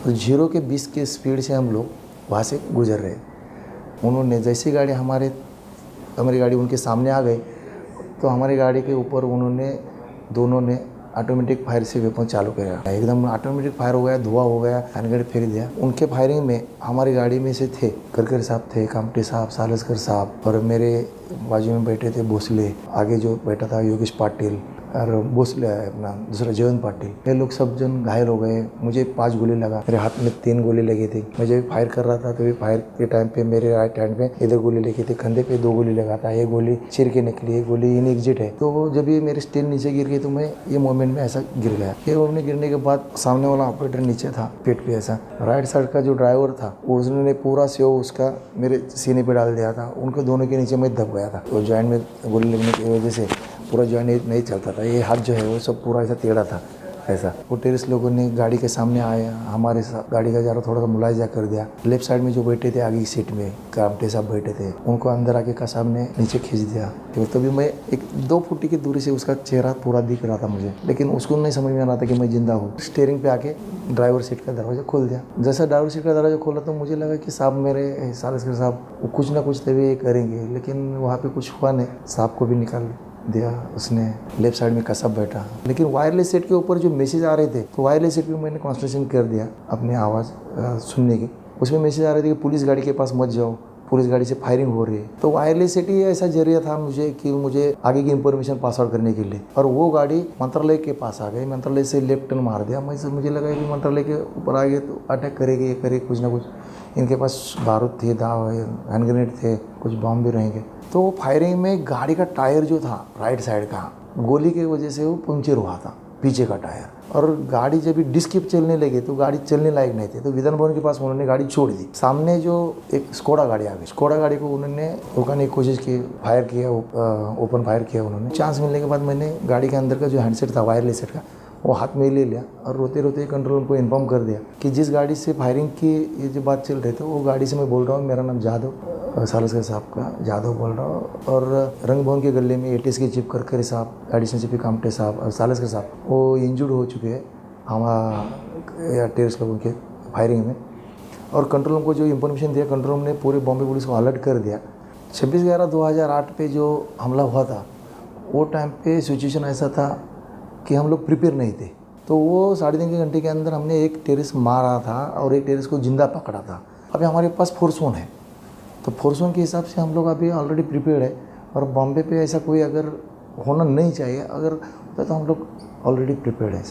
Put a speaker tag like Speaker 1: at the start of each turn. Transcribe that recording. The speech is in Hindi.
Speaker 1: और 0 के 20 के स्पीड से हम लोग वहाँ से गुजर रहे। उन्होंने जैसी गाड़ी हमारी गाड़ी उनके सामने आ गई तो हमारी गाड़ी के ऊपर दोनों ने ऑटोमेटिक फायर से वेपन चालू किया। एकदम ऑटोमेटिक फायर हो गया, धुआं हो गया, हैंडग्रेड फेंक दिया। उनके फायरिंग में हमारी गाड़ी में से थे करकर साहब थे, कामटे साहब, सालस्कर साहब, और मेरे बाजू में बैठे थे भोसले, आगे जो बैठा था योगेश पाटिल, और भोसले अपना दूसरा जयंत पाटिल। ये लोग सब जन घायल हो गए। मुझे 5 गोली लगा, मेरे हाथ में 3 गोली लगी थी। मैं जब फायर कर रहा था तो फायर के टाइम पे मेरे राइट हैंड में इधर गोली लगी थी, कंधे पे 2 गोली लगा था। ये गोली चिर के निकली, एक गोली इन एग्जिट है। तो जब ये मेरे स्टेन नीचे गिर गई तो मैं ये मोमेंट में ऐसा गिर गया। ये मोमेंट गिरने के बाद सामने वाला ऑपरेटर नीचे था, पेट पे ऐसा। राइट साइड का जो ड्राइवर था उसने पूरा सेव उसका मेरे सीने पे डाल दिया था। उनके दोनों के नीचे मैं दब गया था। तो जॉइंट में गोली लगने की वजह से पूरा जॉइंट नहीं चलता था। ये हाथ जो है वो सब पूरा ऐसा टेढ़ा था ऐसा। वो टेररिस्ट लोगों ने गाड़ी के सामने आया, हमारे गाड़ी का ज़रा थोड़ा सा मुलायजा कर दिया। लेफ्ट साइड में जो बैठे थे आगे की सीट में कामटे साहब बैठे थे, उनको अंदर आके का साहब ने नीचे खींच दिया। तो तभी मैं 1-2 फुट की दूरी से उसका चेहरा पूरा दिख रहा था मुझे, लेकिन उसको नहीं समझ में आ रहा था कि मैं जिंदा हूँ। स्टीयरिंग पे आके ड्राइवर सीट का दरवाजा खोल दिया। जैसा ड्राइवर सीट का दरवाजा खोला तो मुझे लगा कि साहब मेरे सालस्कर साहब कुछ ना कुछ तभी करेंगे, लेकिन वहाँ पे कुछ हुआ नहीं। साहब को भी निकाल दिया उसने। लेफ्ट साइड में कसब बैठा, लेकिन वायरलेस सेट के ऊपर जो मैसेज आ रहे थे तो वायरलेस सेट पे मैंने कॉन्सेंट्रेशन कर दिया अपनी आवाज़ सुनने की। उसमें मैसेज आ रहे थे कि पुलिस गाड़ी के पास मत जाओ, पुलिस गाड़ी से फायरिंग हो रही है। तो वायरलेस सेट ही ऐसा जरिया था मुझे आगे की इंफॉर्मेशन पास आउट करने के लिए। और वो गाड़ी मंत्रालय के पास आ गई, मंत्रालय से लेफ्ट टर्न मार दिया। मुझे लगा कि मंत्रालय के ऊपर आ गए तो अटैक करेंगे, ये करे कुछ ना कुछ। इनके पास बारूद थे, दाव हैंड ग्रेनेड थे, कुछ बॉम्ब भी रहेंगे। तो फायरिंग में गाड़ी का टायर जो था राइट साइड का, गोली की वजह से वो पंक्चर हुआ था पीछे का टायर। और गाड़ी जब डिस्क चलने लगे तो गाड़ी चलने लायक नहीं थी। तो विधान भवन के पास उन्होंने गाड़ी छोड़ दी। सामने जो एक स्कोडा गाड़ी आ गई, स्कोडा गाड़ी को उन्होंने रोकने की कोशिश की, फायर किया, ओपन फायर किया उन्होंने। चांस मिलने के बाद मैंने गाड़ी के अंदर का जो हैंडसेट था वायरलेस सेट का वो हाथ में ले लिया और रोते रोते कंट्रोल को इन्फॉर्म कर दिया कि जिस गाड़ी से फायरिंग की ये जो बात चल रही थी वो गाड़ी से मैं बोल रहा हूँ, मेरा नाम जादव, सालस्कर साहब का जादव बोल रहा हूँ। और रंग भवन के गले में एटीएस के चीफ करकरे साहब, एडिशनल चीफ कामटे साहब और सालस्कर साहब वो इंजर्ड हो चुके हैं हमारा टेररिस्ट लोगों के फायरिंग में। और कंट्रोल रूम को जो इन्फॉर्मेशन दिया, कंट्रोल रूम ने पूरे बॉम्बे पुलिस को अलर्ट कर दिया। 26/11/2008 पे जो हमला हुआ था वो टाइम पे सिचुएशन ऐसा था कि हम लोग प्रिपेयर नहीं थे। तो वो 3.5 घंटे के अंदर हमने एक टेररिस्ट मारा था और एक टेररिस्ट को जिंदा पकड़ा था। अभी हमारे पास फोर्स वन है, तो फोर्स वन के हिसाब से हम लोग अभी ऑलरेडी प्रिपेयर्ड है। और बॉम्बे पे ऐसा कोई अगर होना नहीं चाहिए, अगर होता तो हम लोग ऑलरेडी प्रिपेयर्ड है।